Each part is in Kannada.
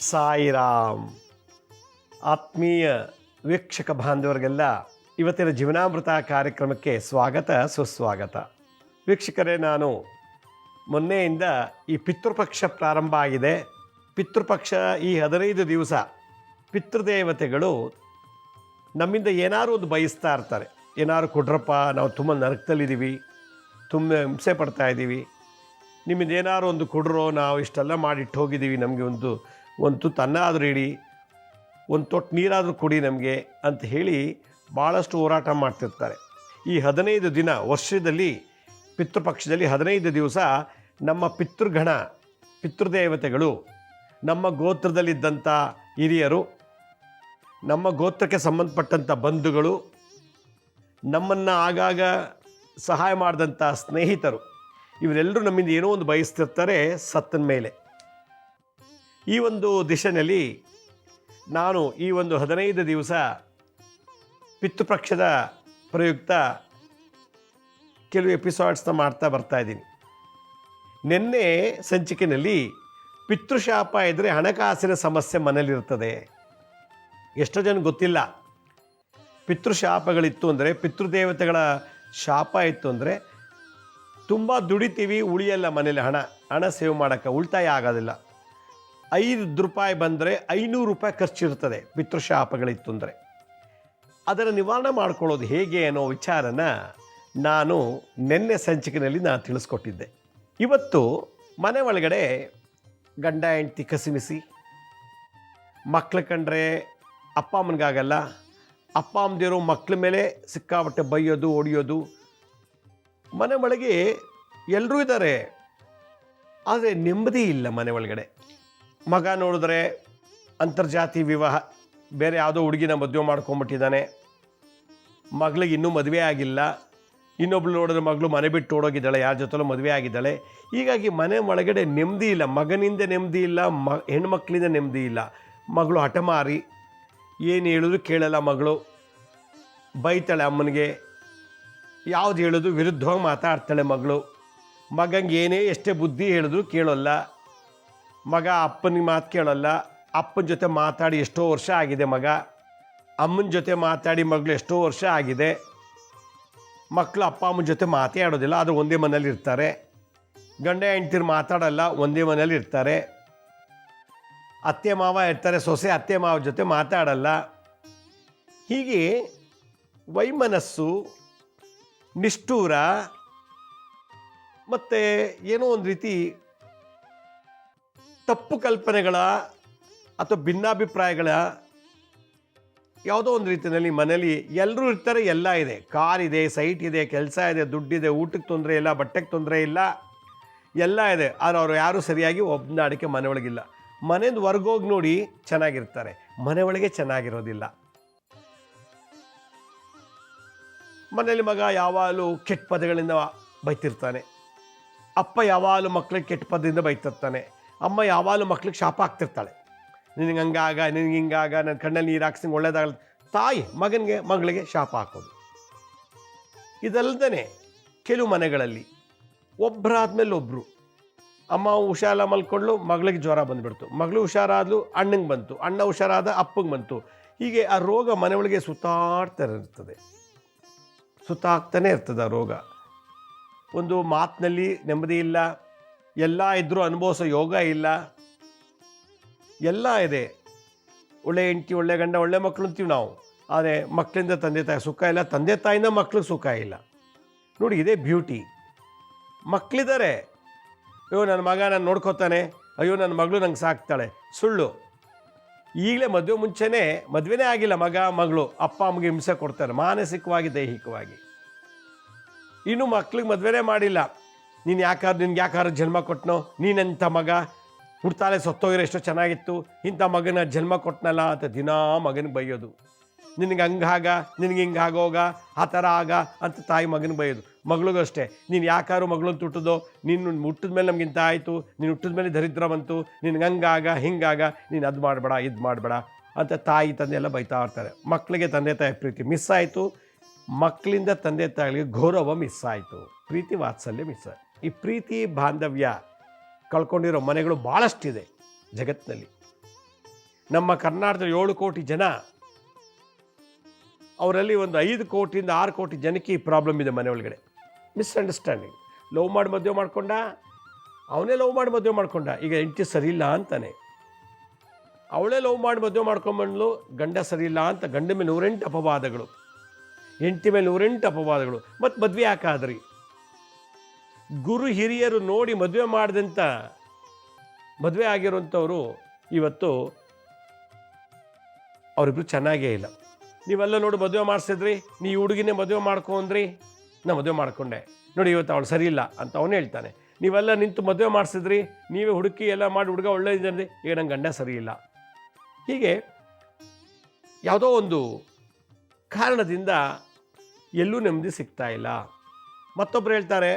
ಸಾಯಿರಾಮ್. ಆತ್ಮೀಯ ವೀಕ್ಷಕ ಬಾಂಧವರಿಗೆಲ್ಲ ಇವತ್ತಿನ ಜೀವನಾಮೃತ ಕಾರ್ಯಕ್ರಮಕ್ಕೆ ಸ್ವಾಗತ ಸುಸ್ವಾಗತ. ವೀಕ್ಷಕರೇ, ನಾನು ಮೊನ್ನೆಯಿಂದ ಈ ಪಿತೃಪಕ್ಷ ಪ್ರಾರಂಭ ಆಗಿದೆ. ಪಿತೃಪಕ್ಷ ಈ 15 ದಿವಸ ಪಿತೃದೇವತೆಗಳು ನಮ್ಮಿಂದ ಏನಾದ್ರು ಒಂದು ಬಯಸ್ತಾ ಇರ್ತಾರೆ. ಏನಾದ್ರು ಕೊಡ್ರಪ್ಪ, ನಾವು ತುಂಬ ನರಕದಲ್ಲಿದ್ದೀವಿ, ತುಂಬ ಹಿಂಸೆ ಪಡ್ತಾಯಿದ್ದೀವಿ, ನಿಮ್ಮಿಂದ ಏನಾದ್ರು ಒಂದು ಕೊಡ್ರೋ, ನಾವು ಇಷ್ಟೆಲ್ಲ ಮಾಡಿಟ್ಟು ಹೋಗಿದ್ದೀವಿ, ನಮಗೆ ಒಂದು ತುತ್ತು ಅನ್ನ ಆದರೂ ಇಡಿ, ಒಂದು ತೊಟ್ಟು ನೀರಾದರೂ ಕೊಡಿ ನಮಗೆ ಅಂತ ಹೇಳಿ ಭಾಳಷ್ಟು ಹೋರಾಟ ಮಾಡ್ತಿರ್ತಾರೆ. ಈ 15 ದಿನ ವರ್ಷದಲ್ಲಿ ಪಿತೃಪಕ್ಷದಲ್ಲಿ 15 ದಿವಸ ನಮ್ಮ ಪಿತೃಗಣ, ಪಿತೃದೇವತೆಗಳು, ನಮ್ಮ ಗೋತ್ರದಲ್ಲಿದ್ದಂಥ ಹಿರಿಯರು, ನಮ್ಮ ಗೋತ್ರಕ್ಕೆ ಸಂಬಂಧಪಟ್ಟಂಥ ಬಂಧುಗಳು, ನಮ್ಮನ್ನು ಆಗಾಗ ಸಹಾಯ ಮಾಡಿದಂಥ ಸ್ನೇಹಿತರು, ಇವರೆಲ್ಲರೂ ನಮ್ಮಿಂದ ಏನೋ ಒಂದು ಬಯಸ್ತಿರ್ತಾರೆ ಸತ್ತನ ಮೇಲೆ. ಈ ಒಂದು ದಿಶೆಯಲ್ಲಿ ನಾನು ಈ ಒಂದು 15 ದಿವಸ ಪಿತೃಪಕ್ಷದ ಪ್ರಯುಕ್ತ ಕೆಲವು ಎಪಿಸೋಡ್ಸ್ನ ಮಾಡ್ತಾ ಬರ್ತಾಯಿದ್ದೀನಿ. ನಿನ್ನೆ ಸಂಚಿಕೆಯಲ್ಲಿ ಪಿತೃಶಾಪ ಇದ್ದರೆ ಹಣಕಾಸಿನ ಸಮಸ್ಯೆ ಮನೇಲಿರ್ತದೆ. ಎಷ್ಟೋ ಜನ ಗೊತ್ತಿಲ್ಲ. ಪಿತೃಶಾಪಗಳಿತ್ತು ಅಂದರೆ, ಪಿತೃದೇವತೆಗಳ ಶಾಪ ಇತ್ತು ಅಂದರೆ ತುಂಬ ದುಡಿತೀವಿ, ಉಳಿಯಲ್ಲ ಮನೇಲಿ ಹಣ ಸೇವ್ ಮಾಡೋಕ್ಕೆ, ಉಳಿತಾಯ ಆಗೋದಿಲ್ಲ. 5 ರೂಪಾಯಿ ಬಂದರೆ 500 ರೂಪಾಯಿ ಖರ್ಚಿರ್ತದೆ ಪಿತೃಶಾಪಗಳಿತ್ತು ಅಂದರೆ. ಅದನ್ನು ನಿವಾರಣೆ ಮಾಡ್ಕೊಳ್ಳೋದು ಹೇಗೆ ಅನ್ನೋ ವಿಚಾರನ ನಾನು ನಿನ್ನೆ ಸಂಚಿಕೆಯಲ್ಲಿ ನಾನು ತಿಳಿಸ್ಕೊಟ್ಟಿದ್ದೆ. ಇವತ್ತು ಮನೆ ಒಳಗಡೆ ಗಂಡ ಹೆಂಡತಿ ಕಸಿಮಿಸಿ, ಮಕ್ಳು ಕಂಡ್ರೆ ಅಪ್ಪ ಅಮ್ಮನಿಗಾಗಲ್ಲ, ಅಪ್ಪ ಅಮ್ಮದಿರೋ ಮಕ್ಳ ಮೇಲೆ ಸಿಕ್ಕಾಪಟ್ಟೆ ಬೈಯೋದು, ಹೊಡಿಯೋದು. ಮನೆ ಒಳಗೆ ಎಲ್ಲರೂ ಇದ್ದಾರೆ, ಆದರೆ ನೆಮ್ಮದಿ ಇಲ್ಲ ಮನೆ ಒಳಗಡೆ. ಮಗ ನೋಡಿದ್ರೆ ಅಂತರ್ಜಾತಿ ವಿವಾಹ, ಬೇರೆ ಯಾವುದೋ ಹುಡುಗಿನ ಮದುವೆ ಮಾಡ್ಕೊಂಬಿಟ್ಟಿದ್ದಾನೆ, ಮಗಳಿಗೆ ಇನ್ನೂ ಮದುವೆ ಆಗಿಲ್ಲ. ಇನ್ನೊಬ್ಳು ನೋಡಿದ್ರೆ ಮಗಳು ಮನೆ ಬಿಟ್ಟು ಓಡೋಗಿದ್ದಾಳೆ, ಯಾರ ಜೊತೆಲೂ ಮದುವೆ ಆಗಿದ್ದಾಳೆ. ಹೀಗಾಗಿ ಮನೆ ಒಳಗಡೆ ನೆಮ್ಮದಿ ಇಲ್ಲ. ಮಗನಿಂದ ನೆಮ್ಮದಿ ಇಲ್ಲ, ಹೆಣ್ಮಕ್ಳಿಂದ ನೆಮ್ಮದಿ ಇಲ್ಲ. ಮಗಳು ಹಠಮಾರಿ, ಏನು ಹೇಳಿದ್ರು ಕೇಳಲ್ಲ ಮಗಳು, ಬೈತಾಳೆ ಅಮ್ಮನಿಗೆ, ಯಾವುದು ಹೇಳಿದ್ರು ವಿರುದ್ಧವಾಗಿ ಮಾತಾಡ್ತಾಳೆ ಮಗಳು. ಮಗಂಗೆ ಏನೇ ಎಷ್ಟೇ ಬುದ್ಧಿ ಹೇಳಿದ್ರು ಕೇಳೋಲ್ಲ. ಮಗ ಅಪ್ಪನಿಗೆ ಮಾತು ಕೇಳೋಲ್ಲ. ಅಪ್ಪನ ಜೊತೆ ಮಾತಾಡಿ ಎಷ್ಟೋ ವರ್ಷ ಆಗಿದೆ ಮಗ, ಅಮ್ಮನ ಜೊತೆ ಮಾತಾಡಿ ಮಗಳು ಎಷ್ಟೋ ವರ್ಷ ಆಗಿದೆ. ಮಕ್ಕಳು ಅಪ್ಪ ಅಮ್ಮನ ಜೊತೆ ಮಾತೇ ಆಡೋದಿಲ್ಲ, ಆದರೆ ಒಂದೇ ಮನೇಲಿ ಇರ್ತಾರೆ. ಗಂಡ ಹೆಂಡ್ತಿರು ಮಾತಾಡಲ್ಲ, ಒಂದೇ ಮನೇಲಿ ಇರ್ತಾರೆ. ಅತ್ತೆ ಮಾವ ಇರ್ತಾರೆ, ಸೊಸೆ ಅತ್ತೆ ಮಾವ ಜೊತೆ ಮಾತಾಡಲ್ಲ. ಹೀಗೆ ವೈಮನಸ್ಸು, ನಿಷ್ಠೂರ, ಮತ್ತು ಏನೋ ಒಂದು ರೀತಿ ತಪ್ಪು ಕಲ್ಪನೆಗಳ ಅಥವಾ ಭಿನ್ನಾಭಿಪ್ರಾಯಗಳ ಯಾವುದೋ ಒಂದು ರೀತಿಯಲ್ಲಿ ಮನೇಲಿ ಎಲ್ಲರೂ ಇರ್ತಾರೆ. ಎಲ್ಲ ಇದೆ, ಕಾರಿದೆ, ಸೈಟ್ ಇದೆ, ಕೆಲಸ ಇದೆ, ದುಡ್ಡಿದೆ, ಊಟಕ್ಕೆ ತೊಂದರೆ ಇಲ್ಲ, ಬಟ್ಟೆಗೆ ತೊಂದರೆ ಇಲ್ಲ, ಎಲ್ಲ ಇದೆ. ಆದರೆ ಅವರು ಯಾರೂ ಸರಿಯಾಗಿ ಒಬ್ಬನಾಡಿಕೆ ಮನೆ ಒಳಗಿಲ್ಲ. ಮನೆಯಿಂದ ಹೊರ್ಗೋಗಿ ನೋಡಿ ಚೆನ್ನಾಗಿರ್ತಾರೆ, ಮನೆ ಒಳಗೆ ಚೆನ್ನಾಗಿರೋದಿಲ್ಲ. ಮನೇಲಿ ಮಗ ಯಾವಾಗಲೂ ಕೆಟ್ಟ ಪದಗಳಿಂದ ಬೈತಿರ್ತಾನೆ, ಅಪ್ಪ ಯಾವಾಗಲೂ ಮಕ್ಳಿಗೆ ಕೆಟ್ಟ ಪದದಿಂದ ಬೈತಿರ್ತಾನೆ, ಅಮ್ಮ ಯಾವಾಗಲೂ ಮಕ್ಳಿಗೆ ಶಾಪ ಆಗ್ತಿರ್ತಾಳೆ, ನಿನಗೆ ಹಂಗಾಗ, ನಿನಗೆ ಹಿಂಗಾಗ, ನನ್ನ ಕಣ್ಣಲ್ಲಿ ನೀರು ಹಾಕ್ಸಿ ಒಳ್ಳೇದಾಗಲ್ಲ. ತಾಯಿ ಮಗಳಿಗೆ ಶಾಪ ಹಾಕೋದು. ಇದಲ್ಲದೇ ಕೆಲವು ಮನೆಗಳಲ್ಲಿ ಒಬ್ಬರಾದ್ಮೇಲೆ ಒಬ್ಬರು, ಅಮ್ಮ ಹುಷಾರ ಮಲ್ಕೊಂಡ್ಲು, ಮಗಳಿಗೆ ಜ್ವರ ಬಂದುಬಿಡ್ತು, ಮಗಳು ಹುಷಾರಾದ್ಲು, ಅಣ್ಣಂಗೆ ಬಂತು, ಅಣ್ಣ ಹುಷಾರಾದ ಅಪ್ಪಂಗೆ ಬಂತು. ಹೀಗೆ ಆ ರೋಗ ಮನೆ ಒಳಗೆ ಸುತ್ತಾಡ್ತಾನೆ ಇರ್ತದೆ ಆ ರೋಗ. ಒಂದು ಮಾತಿನಲ್ಲಿ ನೆಮ್ಮದಿ ಇಲ್ಲ, ಎಲ್ಲ ಇದ್ದರೂ ಅನುಭವಿಸೋ ಯೋಗ ಇಲ್ಲ. ಎಲ್ಲ ಇದೆ, ಒಳ್ಳೆ ಹೆಂಡತಿ, ಒಳ್ಳೆ ಗಂಡ, ಒಳ್ಳೆ ಮಕ್ಕಳು ಅಂತೀವಿ ನಾವು, ಆದರೆ ಮಕ್ಕಳಿಂದ ತಂದೆ ತಾಯಿ ಸುಖ ಇಲ್ಲ, ತಂದೆ ತಾಯಿಯಿಂದ ಮಕ್ಳಿಗೆ ಸುಖ ಇಲ್ಲ. ನೋಡಿ, ಇದೇ ಬ್ಯೂಟಿ. ಮಕ್ಕಳಿದ್ದಾರೆ, ಅಯ್ಯೋ ನನ್ನ ಮಗ ನಾನು ನೋಡ್ಕೋತಾನೆ, ಅಯ್ಯೋ ನನ್ನ ಮಗಳು ನಂಗೆ ಸಾಕ್ತಾಳೆ. ಸುಳ್ಳು. ಈಗಲೇ ಮದುವೆನೇ ಆಗಿಲ್ಲ ಮಗಳು, ಅಪ್ಪ ಅಮ್ಮಗೆ ಹಿಂಸೆ ಕೊಡ್ತಾರೆ, ಮಾನಸಿಕವಾಗಿ, ದೈಹಿಕವಾಗಿ. ಇನ್ನು ಮಕ್ಳಿಗೆ ಮದುವೆನೇ ಮಾಡಿಲ್ಲ, ನಿನ್ಗೆ ಯಾಕಾದ್ರೂ ಜನ್ಮ ಕೊಟ್ಟನೋ, ನೀನಂಥ ಮಗ ಹುಡ್ತಾಳೆ ಸತ್ತೋಗಿರೋ ಎಷ್ಟೋ ಚೆನ್ನಾಗಿತ್ತು, ಇಂಥ ಮಗನ ಜನ್ಮ ಕೊಟ್ಟನಲ್ಲ ಅಂತ ದಿನಾ ಮಗನಿಗೆ ಬೈಯೋದು. ನಿನಗೆ ಹಂಗಾಗ, ನಿನಗೆ ಹಿಂಗೆ ಆಗೋಗ, ಆ ಥರ ಆಗ ಅಂತ ತಾಯಿ ಮಗನಿಗೆ ಬೈಯೋದು. ಮಗಳಿಗೂ ಅಷ್ಟೇ, ನೀನು ಯಾಕಾದ್ರು ಮಗಳನ್ನ ತುಟ್ಟದೋ, ನೀನು ಹುಟ್ಟಿದ ಮೇಲೆ ನಮಗಿಂತ ಆಯಿತು, ನೀನು ಹುಟ್ಟಿದ ಮೇಲೆ ದರಿದ್ರ ಬಂತು, ನಿನಗೆ ಹಂಗಾಗ ಹಿಂಗಾಗ, ನೀನು ಅದು ಮಾಡಬೇಡ ಇದು ಮಾಡಬೇಡ ಅಂತ ತಾಯಿ ತಂದೆ ಎಲ್ಲ ಬೈತಾ ಇರ್ತಾರೆ. ಮಕ್ಕಳಿಗೆ ತಂದೆ ತಾಯಿ ಪ್ರೀತಿ ಮಿಸ್ ಆಯಿತು, ಮಕ್ಕಳಿಂದ ತಂದೆ ತಾಯಿಗಳಿಗೆ ಗೌರವ ಮಿಸ್ ಆಯಿತು, ಪ್ರೀತಿ ವಾತ್ಸಲ್ಯ ಮಿಸ್ ಆಯಿತು. ಈ ಪ್ರೀತಿ ಬಾಂಧವ್ಯ ಕಳ್ಕೊಂಡಿರೋ ಮನೆಗಳು ಭಾಳಷ್ಟಿದೆ ಜಗತ್ತಿನಲ್ಲಿ. ನಮ್ಮ ಕರ್ನಾಟಕದ 7 ಕೋಟಿ ಜನ, ಅವರಲ್ಲಿ ಒಂದು 5 ಕೋಟಿಯಿಂದ 6 ಕೋಟಿ ಜನಕ್ಕೆ ಈ ಪ್ರಾಬ್ಲಮ್ ಇದೆ ಮನೆ ಒಳಗಡೆ. ಮಿಸ್ಅಂಡರ್ಸ್ಟ್ಯಾಂಡಿಂಗ್. ಲವ್ ಮಾಡಿ ಮದುವೆ ಮಾಡ್ಕೊಂಡ, ಅವನೇ ಲವ್ ಮಾಡಿ ಮದುವೆ ಮಾಡ್ಕೊಂಡ, ಈಗ ಹೆಂಡತಿ ಸರಿ ಇಲ್ಲ ಅಂತಾನೆ. ಅವಳೇ ಲವ್ ಮಾಡಿ ಮದುವೆ ಮಾಡ್ಕೊಂಬಂದ್ಲು, ಗಂಡ ಸರಿ ಇಲ್ಲ ಅಂತ ಗಂಡ ಮೇಲೆ 108 ಅಪವಾದಗಳು, ಹೆಂಡತಿ ಮೇಲೆ 108 ಅಪವಾದಗಳು. ಮತ್ತು ಮದುವೆ ಯಾಕಾದ್ರಿ? ಗುರು ಹಿರಿಯರು ನೋಡಿ ಮದುವೆ ಮಾಡಿದಂಥ ಮದುವೆ ಆಗಿರುವಂಥವ್ರು ಇವತ್ತು ಅವರಿಬ್ರು ಚೆನ್ನಾಗೇ ಇಲ್ಲ. ನೀವೆಲ್ಲ ನೋಡಿ ಮದುವೆ ಮಾಡಿಸಿದ್ರಿ, ನೀ ಹುಡುಗಿನೇ ಮದುವೆ ಮಾಡ್ಕೊ ಅಂದ್ರಿ, ನಾ ಮದುವೆ ಮಾಡ್ಕೊಂಡೆ, ನೋಡಿ ಇವತ್ತು ಅವಳು ಸರಿ ಇಲ್ಲ ಅಂತ ಅವನು ಹೇಳ್ತಾನೆ. ನೀವೆಲ್ಲ ನಿಂತು ಮದುವೆ ಮಾಡಿಸಿದ್ರಿ, ನೀವೇ ಹುಡುಕಿ ಎಲ್ಲ ಮಾಡಿ ಹುಡುಗ ಒಳ್ಳೆಯದಿದೆ, ಈಗ ನಂಗೆ ಗಂಡ ಸರಿ ಇಲ್ಲ. ಹೀಗೆ ಯಾವುದೋ ಒಂದು ಕಾರಣದಿಂದ ಎಲ್ಲೂ ನೆಮ್ಮದಿ ಸಿಗ್ತಾ ಇಲ್ಲ. ಮತ್ತೊಬ್ಬರು ಹೇಳ್ತಾರೆ,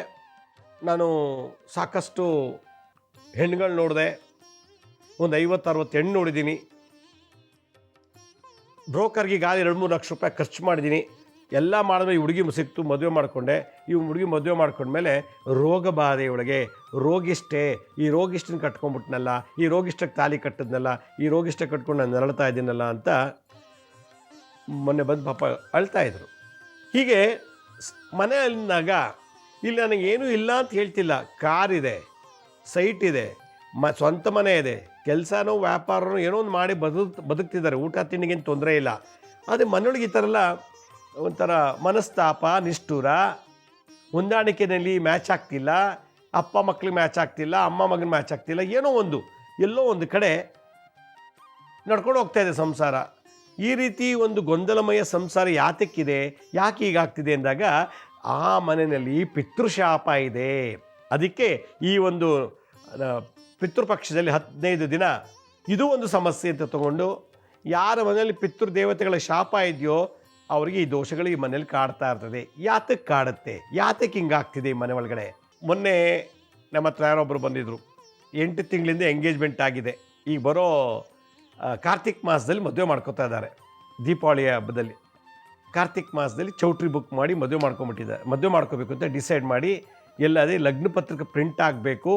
ನಾನು ಸಾಕಷ್ಟು ಹೆಣ್ಣುಗಳು ನೋಡಿದೆ, ಒಂದು 50-60 ಹೆಣ್ಣು ನೋಡಿದ್ದೀನಿ, ಬ್ರೋಕರ್ಗೆ ಗಾಲಿ 2-3 ಲಕ್ಷ ರೂಪಾಯಿ ಖರ್ಚು ಮಾಡಿದ್ದೀನಿ, ಎಲ್ಲ ಮಾಡಿದ್ರೆ ಈ ಹುಡುಗಿ ಸಿಕ್ತು, ಮದುವೆ ಮಾಡಿಕೊಂಡೆ. ಈ ಹುಡುಗಿ ಮದುವೆ ಮಾಡ್ಕೊಂಡ್ಮೇಲೆ ರೋಗ ಬಾಧೆ ಒಳಗೆ ರೋಗಿಷ್ಟೇ, ಈ ರೋಗಿಷ್ಟನ್ನು ಕಟ್ಕೊಂಡ್ಬಿಟ್ನಲ್ಲ, ಈ ರೋಗಿಷ್ಟಕ್ಕೆ ತಾಲಿ ಕಟ್ಟಿದ್ನಲ್ಲ, ಈ ರೋಗಿಷ್ಟ ಕಟ್ಕೊಂಡು ನಾನು ನರಳ್ತಾ ಇದ್ದೀನಲ್ಲ ಅಂತ ಮೊನ್ನೆ ಬಂದು ಪಾಪ ಅಳ್ತಾ ಇದ್ರು. ಹೀಗೆ ಮನೆ ಅಂದಾಗ ಇಲ್ಲಿ ನನಗೆ ಏನೂ ಇಲ್ಲ ಅಂತ ಹೇಳ್ತಿಲ್ಲ. ಕಾರಿದೆ, ಸೈಟ್ ಇದೆ, ಸ್ವಂತ ಮನೆ ಇದೆ, ಕೆಲಸನೋ ವ್ಯಾಪಾರನೋ ಏನೋ ಒಂದು ಮಾಡಿ ಬದುಕ್ತಿದ್ದಾರೆ, ಊಟ ತಿಂಡಿಗೇನು ತೊಂದರೆ ಇಲ್ಲ. ಆದರೆ ಮನೆಯೊಳಗೆ ಈ ಥರ ಎಲ್ಲ ಒಂಥರ ಮನಸ್ತಾಪ, ನಿಷ್ಠುರ, ಹೊಂದಾಣಿಕೆಯಲ್ಲಿ ಮ್ಯಾಚ್ ಆಗ್ತಿಲ್ಲ, ಅಪ್ಪ ಮಕ್ಳಿಗೆ ಮ್ಯಾಚ್ ಆಗ್ತಿಲ್ಲ, ಅಮ್ಮ ಮಗನ ಮ್ಯಾಚ್ ಆಗ್ತಿಲ್ಲ, ಏನೋ ಒಂದು ಎಲ್ಲೋ ಒಂದು ಕಡೆ ನಡ್ಕೊಂಡು ಹೋಗ್ತಾ ಇದೆ ಸಂಸಾರ. ಈ ರೀತಿ ಒಂದು ಗೊಂದಲಮಯ ಸಂಸಾರ ಯಾತಕ್ಕಿದೆ, ಯಾಕೆ ಹೀಗಾಗ್ತಿದೆ ಅಂದಾಗ ಆ ಮನೆಯಲ್ಲಿ ಪಿತೃಶಾಪ ಇದೆ. ಅದಕ್ಕೆ ಈ ಒಂದು ಪಿತೃಪಕ್ಷದಲ್ಲಿ 15 ದಿನ ಇದು ಒಂದು ಸಮಸ್ಯೆ ಅಂತ ತಗೊಂಡು, ಯಾರ ಮನೆಯಲ್ಲಿ ಪಿತೃದೇವತೆಗಳ ಶಾಪ ಇದೆಯೋ ಅವರಿಗೆ ಈ ದೋಷಗಳು ಈ ಮನೇಲಿ ಕಾಡ್ತಾ ಇರ್ತದೆ. ಯಾತಕ್ಕೆ ಕಾಡುತ್ತೆ, ಯಾತಕ್ಕೆ ಹಿಂಗಾಗ್ತಿದೆ ಈ ಮನೆ ಒಳಗಡೆ? ಮೊನ್ನೆ ನಮ್ಮ ಹತ್ರ ಯಾರೊಬ್ಬರು ಬಂದಿದ್ದರು, 8 ತಿಂಗಳಿಂದ ಎಂಗೇಜ್ಮೆಂಟ್ ಆಗಿದೆ, ಈಗ ಬರೋ ಕಾರ್ತಿಕ್ ಮಾಸದಲ್ಲಿ ಮದುವೆ ಮಾಡ್ಕೋತಾ ಇದ್ದಾರೆ. ದೀಪಾವಳಿಯ ಹಬ್ಬದಲ್ಲಿ ಕಾರ್ತಿಕ್ ಮಾಸದಲ್ಲಿ ಚೌಟ್ರಿ ಬುಕ್ ಮಾಡಿ ಮದುವೆ ಮಾಡ್ಕೊಂಬಿಟ್ಟಿದ್ದಾರೆ. ಮದುವೆ ಮಾಡ್ಕೋಬೇಕು ಅಂತ ಡಿಸೈಡ್ ಮಾಡಿ ಎಲ್ಲದೇ ಲಗ್ನ ಪತ್ರಿಕೆ ಪ್ರಿಂಟ್ ಆಗಬೇಕು,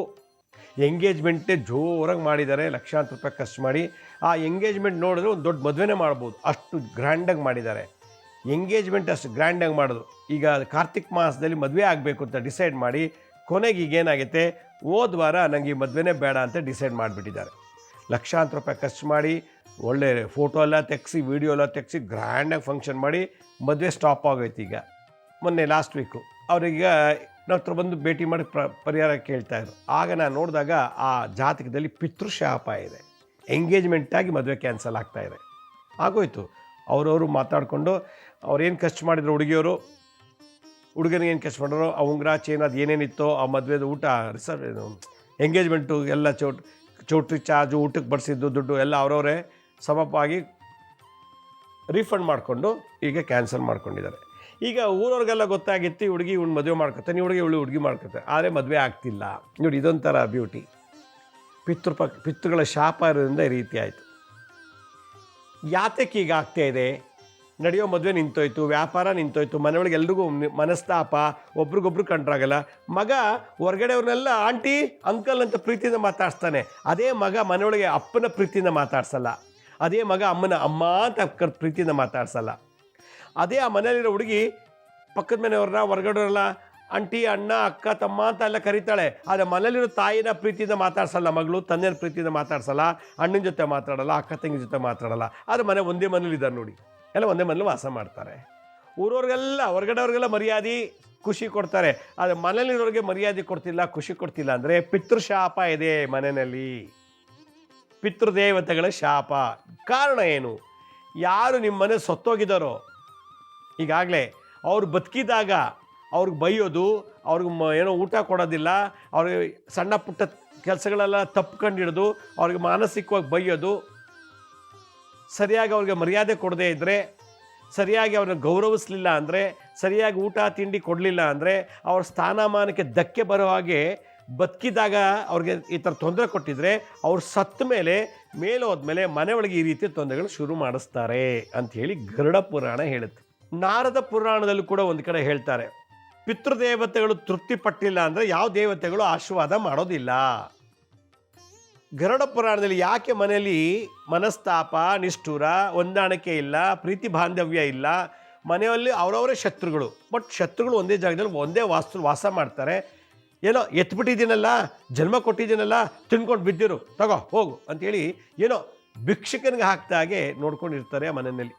ಎಂಗೇಜ್ಮೆಂಟೇ ಜೋರಾಗಿ ಮಾಡಿದ್ದಾರೆ, ಲಕ್ಷಾಂತರ ರೂಪಾಯಿ ಖರ್ಚು ಮಾಡಿ. ಆ ಎಂಗೇಜ್ಮೆಂಟ್ ನೋಡಿದ್ರೆ ಒಂದು ದೊಡ್ಡ ಮದುವೆನೇ ಮಾಡ್ಬೋದು, ಅಷ್ಟು ಗ್ರ್ಯಾಂಡಾಗಿ ಮಾಡಿದ್ದಾರೆ. ಎಂಗೇಜ್ಮೆಂಟ್ ಅಷ್ಟು ಗ್ರ್ಯಾಂಡಾಗಿ ಮಾಡಿದ್ರು. ಈಗ ಕಾರ್ತಿಕ್ ಮಾಸದಲ್ಲಿ ಮದುವೆ ಆಗಬೇಕು ಅಂತ ಡಿಸೈಡ್ ಮಾಡಿ ಕೊನೆಗೆ ಈಗೇನಾಗುತ್ತೆ, ಹೋದ ವಾರ ನನಗೆ ಈ ಮದುವೆನೇ ಬೇಡ ಅಂತ ಡಿಸೈಡ್ ಮಾಡಿಬಿಟ್ಟಿದ್ದಾರೆ. ಲಕ್ಷಾಂತರ ರೂಪಾಯಿ ಖರ್ಚು ಮಾಡಿ ಒಳ್ಳೆ ಫೋಟೋ ಎಲ್ಲ ತೆಗೆಸಿ, ವೀಡಿಯೋ ಎಲ್ಲ ತೆಗೆಸಿ ಗ್ರ್ಯಾಂಡಾಗಿ ಫಂಕ್ಷನ್ ಮಾಡಿ ಮದುವೆ ಸ್ಟಾಪ್ ಆಗೋಯ್ತು. ಈಗ ಮೊನ್ನೆ ಲಾಸ್ಟ್ ವೀಕು ಅವ್ರಿಗೆ ನಾವು ಹತ್ರ ಬಂದು ಭೇಟಿ ಮಾಡಿ ಪರಿಹಾರ ಕೇಳ್ತಾಯಿದ್ರು. ಆಗ ನಾನು ನೋಡಿದಾಗ ಆ ಜಾತಕದಲ್ಲಿ ಪಿತೃಶಾಪ ಇದೆ, ಎಂಗೇಜ್ಮೆಂಟಾಗಿ ಮದುವೆ ಕ್ಯಾನ್ಸಲ್ ಆಗ್ತಾಯಿದೆ. ಆಗೋಯ್ತು. ಅವರವರು ಮಾತಾಡಿಕೊಂಡು ಅವ್ರೇನು ಖರ್ಚು ಮಾಡಿದ್ರು, ಹುಡುಗಿಯವರು ಹುಡುಗನಿಗೆ ಏನು ಖರ್ಚು ಮಾಡಿದ್ರು, ಆ ಉಂಗುರ ಚೇನ್ ಅದು ಏನೇನಿತ್ತೋ, ಆ ಮದುವೆದು ಊಟ ಎಂಗೇಜ್ಮೆಂಟು ಎಲ್ಲ ಚೌಟ್ರಿ ಚಾರ್ಜು, ಊಟಕ್ಕೆ ಬಡಿಸಿದ್ದು ದುಡ್ಡು ಎಲ್ಲ ಅವರವರೇ ಸಮವಾಗಿ ರೀಫಂಡ್ ಮಾಡಿಕೊಂಡು ಈಗ ಕ್ಯಾನ್ಸಲ್ ಮಾಡ್ಕೊಂಡಿದ್ದಾರೆ. ಈಗ ಊರವ್ರಿಗೆಲ್ಲ ಗೊತ್ತಾಗಿತ್ತು, ಈ ಹುಡುಗಿ ಇವ್ನು ಮದುವೆ ಮಾಡ್ಕೊತಾನೆ, ಈ ಹುಡುಗಿ ಮಾಡ್ಕೊತಾರೆ, ಆದರೆ ಮದುವೆ ಆಗ್ತಿಲ್ಲ. ನೋಡಿ, ಇದೊಂಥರ ಬ್ಯೂಟಿ. ಪಿತೃಗಳ ಶಾಪ ಇರೋದ್ರಿಂದ ಈ ರೀತಿ ಆಯಿತು. ಯಾತಕ್ಕೆ ಈಗ ಆಗ್ತಾ ಇದೆ? ನಡೆಯೋ ಮದುವೆ ನಿಂತೋಯ್ತು, ವ್ಯಾಪಾರ ನಿಂತೋಯ್ತು, ಮನೆಯೊಳಗೆ ಎಲ್ರಿಗೂ ಮನಸ್ತಾಪ, ಒಬ್ರಿಗೊಬ್ರು ಕಂಡ್ರಾಗಲ್ಲ. ಮಗ ಹೊರಗಡೆಯವ್ರನ್ನೆಲ್ಲ ಆಂಟಿ ಅಂಕಲ್ ಅಂತ ಪ್ರೀತಿಯಿಂದ ಮಾತಾಡ್ಸ್ತಾನೆ, ಅದೇ ಮಗ ಮನೆಯೊಳಗೆ ಅಪ್ಪನ ಪ್ರೀತಿಯಿಂದ ಮಾತಾಡ್ಸಲ್ಲ, ಅದೇ ಮಗ ಅಮ್ಮನ ಅಮ್ಮ ಅಂತ ಪ್ರೀತಿಯಿಂದ ಮಾತಾಡ್ಸಲ್ಲ. ಅದೇ ಆ ಮನೆಯಲ್ಲಿರೋ ಹುಡುಗಿ ಪಕ್ಕದ ಮನೆಯವ್ರನ್ನ ಹೊರಗಡೆಯವ್ರಲ್ಲ ಆಂಟಿ, ಅಣ್ಣ, ಅಕ್ಕ, ತಮ್ಮ ಅಂತ ಎಲ್ಲ ಕರೀತಾಳೆ. ಆದರೆ ಮನೇಲಿರೋ ತಾಯಿನ ಪ್ರೀತಿಯಿಂದ ಮಾತಾಡ್ಸಲ್ಲ ಮಗಳು, ತಂದೆಯ ಪ್ರೀತಿಯಿಂದ ಮಾತಾಡ್ಸಲ್ಲ, ಅಣ್ಣನ ಜೊತೆ ಮಾತಾಡಲ್ಲ, ಅಕ್ಕ ತಂಗಿ ಜೊತೆ ಮಾತಾಡಲ್ಲ. ಆದರೆ ಒಂದೇ ಮನೇಲಿ ಇದ್ದಾರೆ ನೋಡಿ, ಎಲ್ಲ ಒಂದೇ ಮನೇಲಿ ವಾಸ ಮಾಡ್ತಾರೆ. ಊರವ್ರಿಗೆಲ್ಲ ಹೊರಗಡೆಯವ್ರಿಗೆಲ್ಲ ಮರ್ಯಾದೆ ಖುಷಿ ಕೊಡ್ತಾರೆ, ಆದರೆ ಮನೇಲಿರೋರಿಗೆ ಮರ್ಯಾದೆ ಕೊಡ್ತಿಲ್ಲ, ಖುಷಿ ಕೊಡ್ತಿಲ್ಲ. ಅಂದರೆ ಪಿತೃಶಾಪ ಇದೆ ಮನೆಯಲ್ಲಿ, ಪಿತೃದೇವತೆಗಳ ಶಾಪ. ಕಾರಣ ಏನು? ಯಾರು ನಿಮ್ಮ ಮನೆ ಸತ್ತೋಗಿದ್ದಾರೋ, ಈಗಾಗಲೇ ಅವ್ರು ಬದುಕಿದಾಗ ಅವ್ರಿಗೆ ಬೈಯೋದು, ಅವ್ರಿಗೆ ಏನೋ ಊಟ ಕೊಡೋದಿಲ್ಲ, ಅವ್ರಿಗೆ ಸಣ್ಣ ಪುಟ್ಟ ಕೆಲಸಗಳೆಲ್ಲ ತಪ್ಪಿಕೊಂಡಿಡೋದು, ಅವ್ರಿಗೆ ಮಾನಸಿಕವಾಗಿ ಬೈಯೋದು, ಸರಿಯಾಗಿ ಅವ್ರಿಗೆ ಮರ್ಯಾದೆ ಕೊಡದೇ ಇದ್ದರೆ, ಸರಿಯಾಗಿ ಅವ್ರನ್ನ ಗೌರವಿಸಲಿಲ್ಲ ಅಂದರೆ, ಸರಿಯಾಗಿ ಊಟ ತಿಂಡಿ ಕೊಡಲಿಲ್ಲ ಅಂದರೆ, ಅವ್ರ ಸ್ಥಾನಮಾನಕ್ಕೆ ಧಕ್ಕೆ ಬರೋ ಹಾಗೆ ಬದುಕಿದಾಗ ಅವ್ರಿಗೆ ಈ ಥರ ತೊಂದರೆ ಕೊಟ್ಟಿದ್ರೆ, ಅವ್ರು ಸತ್ತ ಮೇಲೆ ಮೇಲೋದ್ಮೇಲೆ ಮನೆ ಒಳಗೆ ಈ ರೀತಿ ತೊಂದರೆಗಳು ಶುರು ಮಾಡಿಸ್ತಾರೆ ಅಂಥೇಳಿ ಗರುಡ ಪುರಾಣ ಹೇಳುತ್ತೆ. ನಾರದ ಪುರಾಣದಲ್ಲೂ ಕೂಡ ಒಂದು ಕಡೆ ಹೇಳ್ತಾರೆ, ಪಿತೃದೇವತೆಗಳು ತೃಪ್ತಿ ಪಟ್ಟಿಲ್ಲ ಅಂದರೆ ಯಾವ ದೇವತೆಗಳು ಆಶೀರ್ವಾದ ಮಾಡೋದಿಲ್ಲ. ಗರುಡ ಪುರಾಣದಲ್ಲಿ ಯಾಕೆ ಮನೆಯಲ್ಲಿ ಮನಸ್ತಾಪ, ನಿಷ್ಠುರ, ಹೊಂದಾಣಿಕೆ ಇಲ್ಲ, ಪ್ರೀತಿ ಬಾಂಧವ್ಯ ಇಲ್ಲ, ಮನೆಯಲ್ಲಿ ಅವರವರೇ ಶತ್ರುಗಳು, ಬಟ್ ಶತ್ರುಗಳು ಒಂದೇ ಜಾಗದಲ್ಲಿ ಒಂದೇ ವಾಸ ಮಾಡ್ತಾರೆ. ಏನೋ ಎತ್ಬಿಟ್ಟಿದ್ದೀನಲ್ಲ, ಜನ್ಮ ಕೊಟ್ಟಿದ್ದೀನಲ್ಲ, ತಿನ್ಕೊಂಡು ಬಿದ್ದಿರು, ತಗೋ ಹೋಗು ಅಂಥೇಳಿ ಏನೋ ಭಿಕ್ಷಕನಿಗೆ ಹಾಕ್ದಾಗೆ ನೋಡ್ಕೊಂಡಿರ್ತಾರೆ ಆ ಮನೆಯಲ್ಲಿ.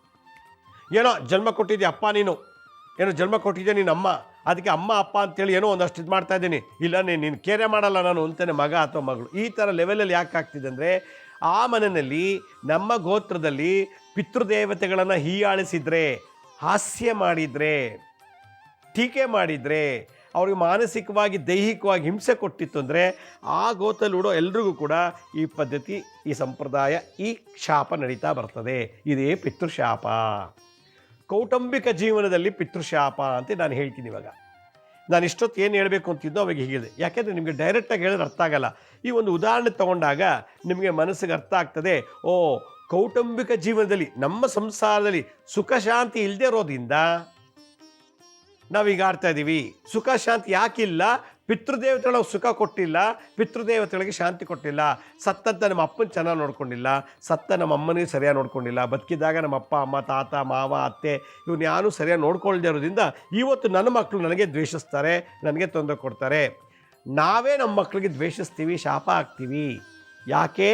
ಏನೋ ಜನ್ಮ ಕೊಟ್ಟಿದ್ದೆ ಅಪ್ಪ ನೀನು, ಏನೋ ಜನ್ಮ ಕೊಟ್ಟಿದ್ದೆ ನೀನು ಅಮ್ಮ, ಅದಕ್ಕೆ ಅಮ್ಮ ಅಪ್ಪ ಅಂತೇಳಿ ಏನೋ ಒಂದಷ್ಟು ಇದು ಮಾಡ್ತಾ ಇದ್ದೀನಿ, ಇಲ್ಲ ನೀನು ಕೇರೆ ಮಾಡಲ್ಲ ನಾನು ಅಂತಾನೆ ಮಗ ಅಥವಾ ಮಗಳು. ಈ ಥರ ಲೆವೆಲಲ್ಲಿ ಯಾಕೆ ಆಗ್ತಿದೆ ಅಂದರೆ, ಆ ಮನೆಯಲ್ಲಿ ನಮ್ಮ ಗೋತ್ರದಲ್ಲಿ ಪಿತೃದೇವತೆಗಳನ್ನು ಹೀಯಾಳಿಸಿದರೆ, ಹಾಸ್ಯ ಮಾಡಿದರೆ, ಟೀಕೆ ಮಾಡಿದರೆ, ಅವ್ರಿಗೆ ಮಾನಸಿಕವಾಗಿ ದೈಹಿಕವಾಗಿ ಹಿಂಸೆ ಕೊಟ್ಟಿತ್ತು ಅಂದರೆ ಆ ಗೋತ್ರದಲ್ಲಿ ಉಡೋ ಎಲ್ರಿಗೂ ಕೂಡ ಈ ಪದ್ಧತಿ, ಈ ಸಂಪ್ರದಾಯ, ಈ ಶಾಪ ನಡೀತಾ ಬರ್ತದೆ. ಇದೇ ಪಿತೃಶಾಪ. ಕೌಟುಂಬಿಕ ಜೀವನದಲ್ಲಿ ಪಿತೃಶಾಪ ಅಂತ ನಾನು ಹೇಳ್ತೀನಿ. ಇವಾಗ ನಾನು ಇಷ್ಟೊತ್ತು ಏನು ಹೇಳಬೇಕು ಅಂತಿದ್ದೋ ಅವಾಗ ಹೀಗಿದೆ. ಯಾಕೆಂದರೆ ನಿಮಗೆ ಡೈರೆಕ್ಟಾಗಿ ಹೇಳಿದ್ರೆ ಅರ್ಥ ಆಗಲ್ಲ. ಈ ಒಂದು ಉದಾಹರಣೆ ತೊಗೊಂಡಾಗ ನಿಮಗೆ ಮನಸ್ಸಿಗೆ ಅರ್ಥ ಆಗ್ತದೆ. ಓ, ಕೌಟುಂಬಿಕ ಜೀವನದಲ್ಲಿ ನಮ್ಮ ಸಂಸಾರದಲ್ಲಿ ಸುಖ ಶಾಂತಿ ಇಲ್ಲದೆ ಇರೋದ್ರಿಂದ ನಾವೀಗ ಆಡ್ತಾ ಇದ್ದೀವಿ. ಸುಖ ಶಾಂತಿ ಯಾಕಿಲ್ಲ? ಪಿತೃದೇವತೆಗಳಿಗೆ ಸುಖ ಕೊಟ್ಟಿಲ್ಲ, ಪಿತೃದೇವತೆಗಳಿಗೆ ಶಾಂತಿ ಕೊಟ್ಟಿಲ್ಲ. ಸತ್ತಂತ ನಮ್ಮ ಅಪ್ಪನ ಚೆನ್ನಾಗಿ ನೋಡ್ಕೊಂಡಿಲ್ಲ, ಸತ್ತ ನಮ್ಮ ಅಮ್ಮನಿಗೆ ಸರಿಯಾಗಿ ನೋಡ್ಕೊಂಡಿಲ್ಲ, ಬದುಕಿದಾಗ ನಮ್ಮ ಅಪ್ಪ ಅಮ್ಮ ತಾತ ಮಾವ ಅತ್ತೆ ಇವನ್ನ ಯಾರೂ ಸರಿಯಾಗಿ ನೋಡ್ಕೊಳ್ದೇ ಇರೋದ್ರಿಂದ ಇವತ್ತು ನನ್ನ ಮಕ್ಕಳು ನನಗೆ ದ್ವೇಷಿಸ್ತಾರೆ, ನನಗೆ ತೊಂದರೆ ಕೊಡ್ತಾರೆ. ನಾವೇ ನಮ್ಮ ಮಕ್ಕಳಿಗೆ ದ್ವೇಷಿಸ್ತೀವಿ, ಶಾಪ ಆಗ್ತೀವಿ. ಯಾಕೆ?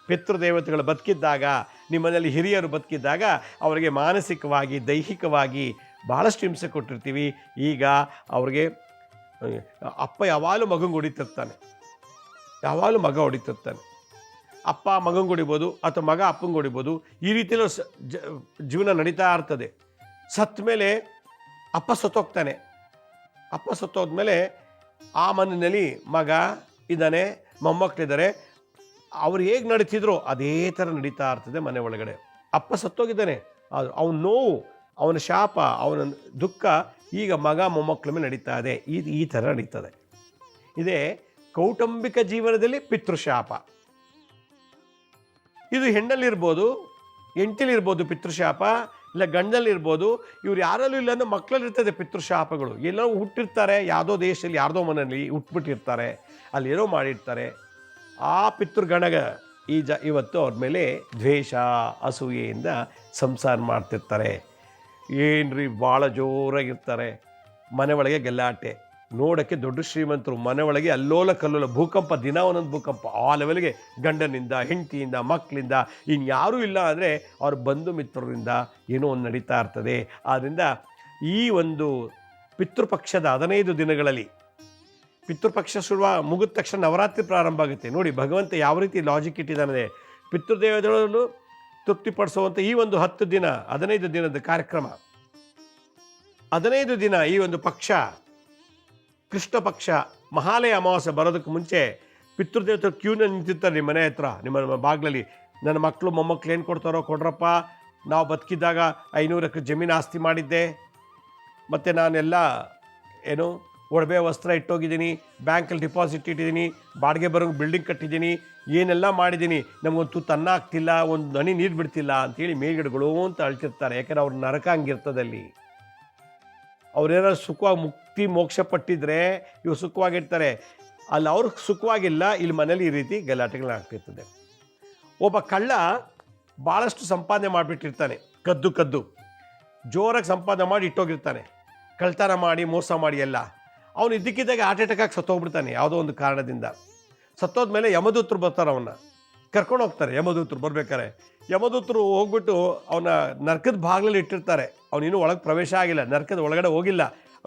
ಪಿತೃದೇವತೆಗಳು ಬದುಕಿದ್ದಾಗ, ನಿಮ್ಮನೇಲಿ ಹಿರಿಯರು ಬದುಕಿದ್ದಾಗ ಅವರಿಗೆ ಮಾನಸಿಕವಾಗಿ ದೈಹಿಕವಾಗಿ ಭಾಳಷ್ಟು ಹಿಂಸೆ ಕೊಟ್ಟಿರ್ತೀವಿ. ಈಗ ಅವ್ರಿಗೆ ಅಪ್ಪ ಯಾವಾಗಲೂ ಮಗಂಗೆ ಹೊಡಿತಿರ್ತಾನೆ, ಯಾವಾಗಲೂ ಮಗ ಹೊಡಿತಿರ್ತಾನೆ. ಅಪ್ಪ ಮಗಂಗೆ ಹೊಡಿಬೋದು ಅಥವಾ ಮಗ ಅಪ್ಪಂಗೆ ಹೊಡಿಬೋದು. ಈ ರೀತಿಯಲ್ಲೂ ಜೀವನ ನಡೀತಾ ಇರ್ತದೆ. ಸತ್ತ ಮೇಲೆ ಅಪ್ಪ ಸತ್ತೋಗ್ತಾನೆ. ಅಪ್ಪ ಸತ್ತೋದ್ಮೇಲೆ ಆ ಮನೆಯಲ್ಲಿ ಮಗ ಇದ್ದಾನೆ, ಮೊಮ್ಮಕ್ಕಳಿದ್ದಾರೆ. ಅವ್ರು ಹೇಗೆ ನಡೀತಿದ್ರು ಅದೇ ಥರ ನಡೀತಾ ಇರ್ತದೆ ಮನೆ ಒಳಗಡೆ. ಅಪ್ಪ ಸತ್ತೋಗಿದ್ದಾನೆ, ಅವನ ನೋವು, ಅವನ ಶಾಪ, ಅವನ ದುಃಖ ಈಗ ಮಗ ಮೊಮ್ಮಕ್ಕಳ ಮೇಲೆ ನಡೀತಾ ಇದೆ. ಈ ಥರ ನಡೀತದೆ. ಇದೇ ಕೌಟುಂಬಿಕ ಜೀವನದಲ್ಲಿ ಪಿತೃಶಾಪ. ಇದು ಹೆಣ್ಣಲ್ಲಿರ್ಬೋದು, ಹೆಂಡತಿಲಿರ್ಬೋದು ಪಿತೃಶಾಪ, ಇಲ್ಲ ಗಂಡಲ್ಲಿರ್ಬೋದು. ಇವ್ರು ಯಾರಲ್ಲೂ ಇಲ್ಲ ಅಂದ್ರೆ ಮಕ್ಕಳಲ್ಲಿರ್ತದೆ ಪಿತೃಶಾಪಗಳು. ಎಲ್ಲೋ ಹುಟ್ಟಿರ್ತಾರೆ, ಯಾವುದೋ ದೇಶದಲ್ಲಿ ಯಾರ್ದೋ ಮನೆಯಲ್ಲಿ ಹುಟ್ಬಿಟ್ಟಿರ್ತಾರೆ, ಅಲ್ಲಿ ಏನೋ ಮಾಡಿರ್ತಾರೆ. ಆ ಪಿತೃಗಣಗ ಇವತ್ತು ಅವ್ರ ಮೇಲೆ ದ್ವೇಷ ಅಸೂಯೆಯಿಂದ ಸಂಸಾರ ಮಾಡ್ತಿರ್ತಾರೆ. ಏನ್ರಿ ಭಾಳ ಜೋರಾಗಿರ್ತಾರೆ. ಮನೆ ಒಳಗೆ ಗೆಲ್ಲಾಟೆ, ನೋಡೋಕ್ಕೆ ದೊಡ್ಡ ಶ್ರೀಮಂತರು, ಮನೆ ಒಳಗೆ ಅಲ್ಲೋಲ ಕಲ್ಲೋಲ, ಭೂಕಂಪ, ದಿನ ಒಂದೊಂದು ಭೂಕಂಪ. ಆ ಲೆವೆಲ್ಗೆ ಗಂಡನಿಂದ, ಹೆಂಡತಿಯಿಂದ, ಮಕ್ಕಳಿಂದ, ಇನ್ಯಾರೂ ಇಲ್ಲ ಅಂದರೆ ಅವ್ರ ಬಂಧು ಮಿತ್ರರಿಂದ ಏನೋ ಒಂದು ನಡೀತಾ ಇರ್ತದೆ. ಆದ್ದರಿಂದ ಈ ಒಂದು ಪಿತೃಪಕ್ಷದ 15 ದಿನಗಳಲ್ಲಿ, ಪಿತೃಪಕ್ಷ ಮುಗಿದ ತಕ್ಷಣ ನವರಾತ್ರಿ ಪ್ರಾರಂಭ ಆಗುತ್ತೆ. ನೋಡಿ ಭಗವಂತ ಯಾವ ರೀತಿ ಲಾಜಿಕ್ ಇಟ್ಟಿದ್ದಾನೆ. ಪಿತೃದೇವತೆಗಳನ್ನು ತೃಪ್ತಿಪಡಿಸುವಂಥ ಈ ಒಂದು 10 ದಿನ, 15 ದಿನದ ಕಾರ್ಯಕ್ರಮ, 15 ದಿನ ಈ ಒಂದು ಪಕ್ಷ, ಕೃಷ್ಣ ಪಕ್ಷ, ಮಹಾಲಯ ಅಮಾವಾಸ್ಯೆ ಬರೋದಕ್ಕೆ ಮುಂಚೆ ಪಿತೃದೇವತೆಗಳು ಕ್ಯೂನ ನಿಂತಿರ್ತಾರೆ ನಿಮ್ಮ ಮನೆ ಹತ್ರ, ನಿಮ್ಮ ಬಾಗಿಲಲ್ಲಿ. ನನ್ನ ಮಕ್ಕಳು ಮೊಮ್ಮಕ್ಕಳು ಏನು ಕೊಡ್ತಾರೋ ಕೊಡ್ರಪ್ಪ, ನಾವು ಬದುಕಿದ್ದಾಗ 500 ಎಕರೆ ಜಮೀನು ಆಸ್ತಿ ಮಾಡಿದ್ದೆ, ಮತ್ತು ನಾನೆಲ್ಲ ಏನು ಒಡವೆ ವಸ್ತ್ರ ಇಟ್ಟೋಗಿದ್ದೀನಿ, ಬ್ಯಾಂಕಲ್ಲಿ ಡಿಪಾಸಿಟ್ ಇಟ್ಟಿದ್ದೀನಿ, ಬಾಡಿಗೆ ಬರೋ ಬಿಲ್ಡಿಂಗ್ ಕಟ್ಟಿದ್ದೀನಿ, ಏನೆಲ್ಲ ಮಾಡಿದ್ದೀನಿ, ನಮಗೊಂದು ತುತ್ತು ಅನ್ನ ಆಗ್ತಿಲ್ಲ, ಒಂದು ಹನಿ ನೀರು ಬಿಡ್ತಿಲ್ಲ ಅಂಥೇಳಿ ಮೇಲ್ಗಡೆಗಳು ಅಂತ ಅಳ್ತಿರ್ತಾರೆ. ಯಾಕಂದರೆ ಅವ್ರ ನರಕ ಹಂಗಿರ್ತದಲ್ಲಿ. ಅವ್ರೇನಾದ್ರು ಸುಖವಾಗಿ ಮುಕ್ತಿ ಮೋಕ್ಷ ಪಟ್ಟಿದ್ರೆ ಇವ್ರು ಸುಖವಾಗಿರ್ತಾರೆ. ಅಲ್ಲಿ ಅವ್ರಿಗೆ ಸುಖವಾಗಿಲ್ಲ, ಇಲ್ಲಿ ಮನೇಲಿ ಈ ರೀತಿ ಗಲಾಟೆಗಳಾಗ್ತಿರ್ತದೆ. ಒಬ್ಬ ಕಳ್ಳ ಭಾಳಷ್ಟು ಸಂಪಾದನೆ ಮಾಡಿಬಿಟ್ಟಿರ್ತಾನೆ, ಕದ್ದು ಜೋರಾಗಿ ಸಂಪಾದನೆ ಮಾಡಿ ಇಟ್ಟೋಗಿರ್ತಾನೆ, ಕಳ್ತನ ಮಾಡಿ ಮೋಸ ಮಾಡಿ ಎಲ್ಲ. ಅವನು ಇದ್ದಕ್ಕಿದ್ದಾಗ ಹಾರ್ಟ್ ಅಟ್ಯಾಕ್ ಆಗಿ ಸತ್ತೋಗ್ಬಿಡ್ತಾನೆ ಯಾವುದೋ ಒಂದು ಕಾರಣದಿಂದ. ಸತ್ತೋದ್ಮೇಲೆ ಯಮದೂತರು ಬರ್ತಾರೆ, ಅವನ್ನ ಕರ್ಕೊಂಡು ಹೋಗ್ತಾರೆ. ಯಮದೂತರು ಬರ್ಬೇಕಾರೆ ಯಮದೂತರು ಹೋಗ್ಬಿಟ್ಟು ಅವನ ನರ್ಕದ ಬಾಗಿಲಲ್ಲಿ ಇಟ್ಟಿರ್ತಾರೆ. ಅವನಿನ್ನೂ ಒಳಗೆ ಪ್ರವೇಶ ಆಗಿಲ್ಲ, ನರ್ಕದ ಒಳಗಡೆ ಹೋಗಿಲ್ಲ.